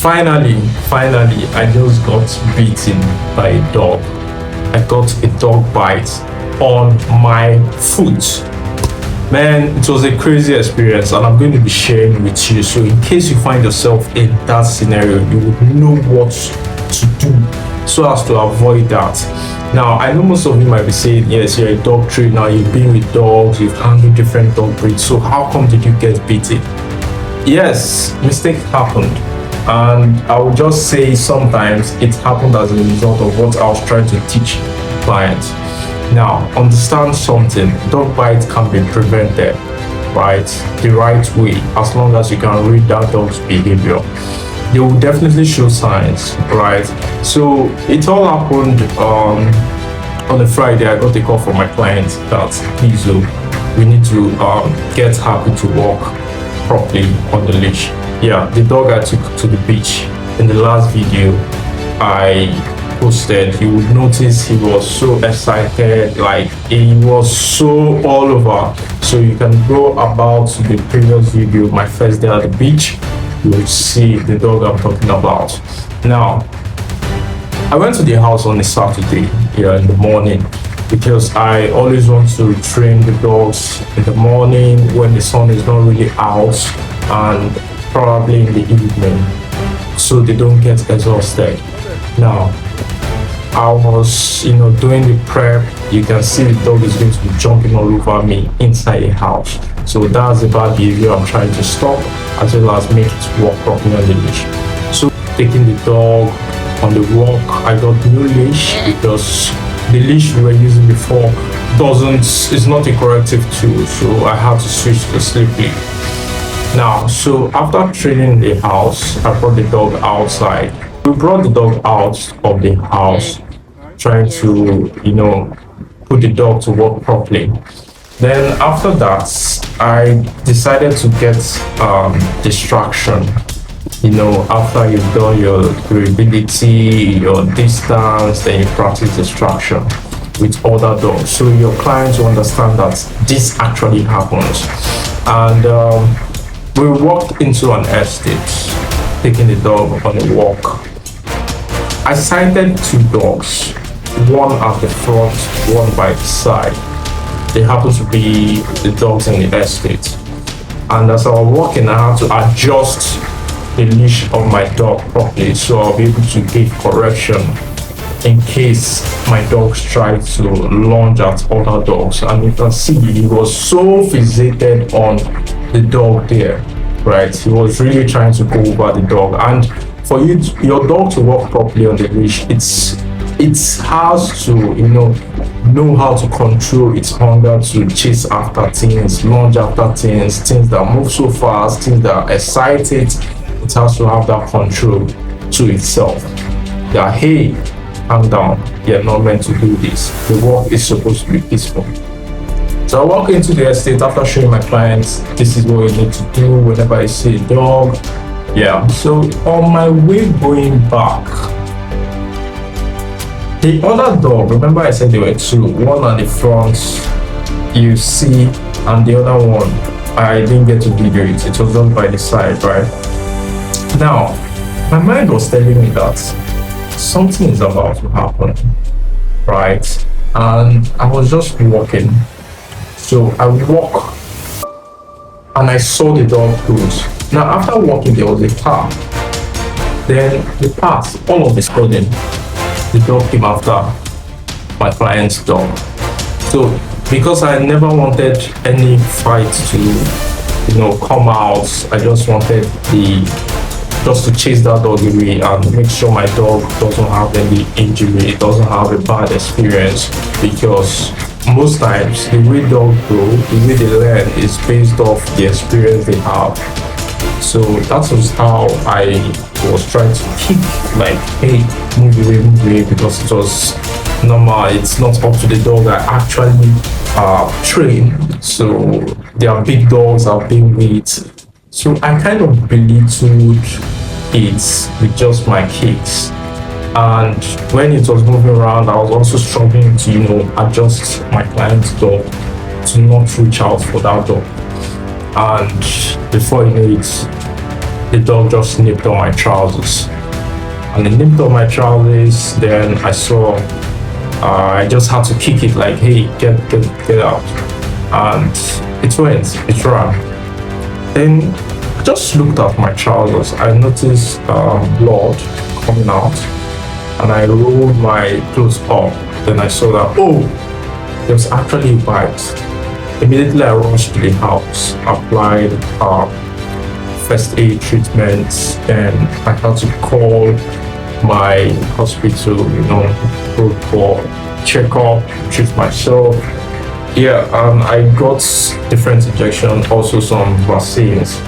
Finally, I just got beaten by a dog. I got a dog bite on my foot. Man, it was a crazy experience, and I'm going to be sharing with you. So, in case you find yourself in that scenario, you would know what to do so as to avoid that. Now, I know most of you might be saying, yes, you're a dog trainer, you've been with dogs, you've handled different dog breeds. So, how come did you get bitten? Yes, mistake happened. And I would just say sometimes it happened as a result of what I was trying to teach clients. Now, understand something, dog bite can be prevented, right? The right way, as long as you can read that dog's behavior. They will definitely show signs, right? So it all happened on a Friday. I got a call from my client that, please, we need to get happy to walk properly on the leash. Yeah, the dog I took to the beach. In the last video I posted, you would notice he was so excited, like he was so all over. So you can go about the previous video, my first day at the beach, you will see the dog I'm talking about. Now, I went to the house on a Saturday in the morning because I always want to train the dogs in the morning when the sun is not really out, and probably in the evening, so they don't get exhausted. Now, I was, doing the prep. You can see the dog is going to be jumping all over me inside a house. So that's the bad behavior I'm trying to stop, as well as make it work properly on the leash. So taking the dog on the walk, I got new leash because the leash we were using before is not a corrective tool. So I had to switch to sleep lead. Now, so after training the house, I brought the dog outside. We brought the dog out of the house, trying to, put the dog to work properly. Then after that, I decided to get distraction. After you've done your durability, your distance, then you practice distraction with other dogs. So your clients will understand that this actually happens. And we walked into an estate, taking the dog on a walk. I sighted two dogs, one at the front, one by the side. They happened to be the dogs in the estate. And as I was walking, I had to adjust the leash of my dog properly so I'll be able to give correction in case my dogs try to lunge at other dogs. And you can see he was so fixated on the dog there, right? He was really trying to go over the dog. And for your dog to walk properly on the leash, it has to know how to control its hunger to chase after things, lunge after things that move so fast, things that excite it. It has to have that control to itself. That, hey, calm down, you're not meant to do this. The walk is supposed to be peaceful. So I walk into the estate after showing my clients this is what you need to do whenever I see a dog. Yeah, so on my way going back, the other dog, remember I said there were two, one at the front you see, and the other one I didn't get to video it. It was done by the side, right? Now, my mind was telling me that something is about to happen, right? And I was just walking. So I walk and I saw the dog close. Now, after walking, there was a path. Then the path, all of a sudden, the dog came after my client's dog. So because I never wanted any fight to, come out, I just wanted just to chase that dog away and make sure my dog doesn't have any injury, it doesn't have a bad experience, because most times the way dogs grow, the way they learn is based off the experience they have. So that was how I was trying to kick, like, hey, move away, because it was normal. It's not up to the dog I actually train. So they are big dogs, are big weight. So I kind of belittled it with just my kicks. And when it was moving around, I was also struggling to, adjust my client's dog to not reach out for that dog. And before you know it, the dog just nipped on my trousers. And it nipped on my trousers, then I just had to kick it like, hey, get out. And it went, it ran. Then I just looked at my trousers. I noticed blood coming out, and I rolled my clothes up. Then I saw that, oh, there was actually a bite. Immediately I rushed to the house, applied first aid treatments, and I had to call my hospital, go for checkup, treat myself. Yeah, and I got different injections, also some vaccines,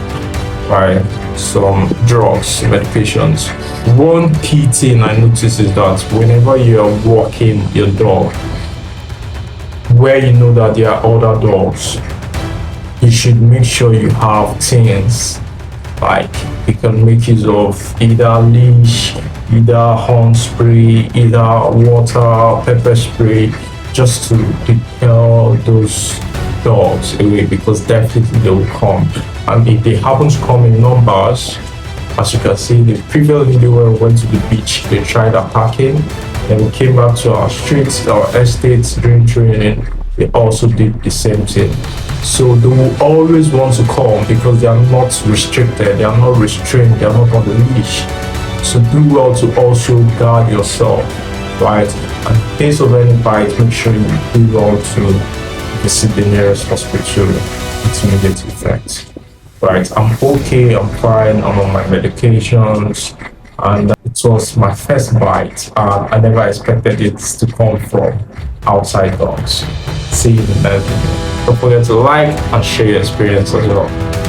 right? Some drugs, medications. One key thing I noticed is that whenever you are walking your dog, where you know that there are other dogs, you should make sure you have things like you can make use of either leash, either horn spray, either water, pepper spray, just to repel those dogs away, because definitely they will come. And if they happen to come in numbers, as you can see, the previous video where we went to the beach, they tried attacking, and we came back to our streets, our estates during training, they also did the same thing. So they will always want to come because they are not restricted, they are not restrained, they are not on the leash. So do well to also guard yourself, right? And in case of any bite, make sure you do well to visit the nearest hospital with immediate effect. Right, I'm okay, I'm fine, I'm on my medications, and it was my first bite. I never expected it to come from outside dogs. See you in the next video. Don't forget to like and share your experience as well.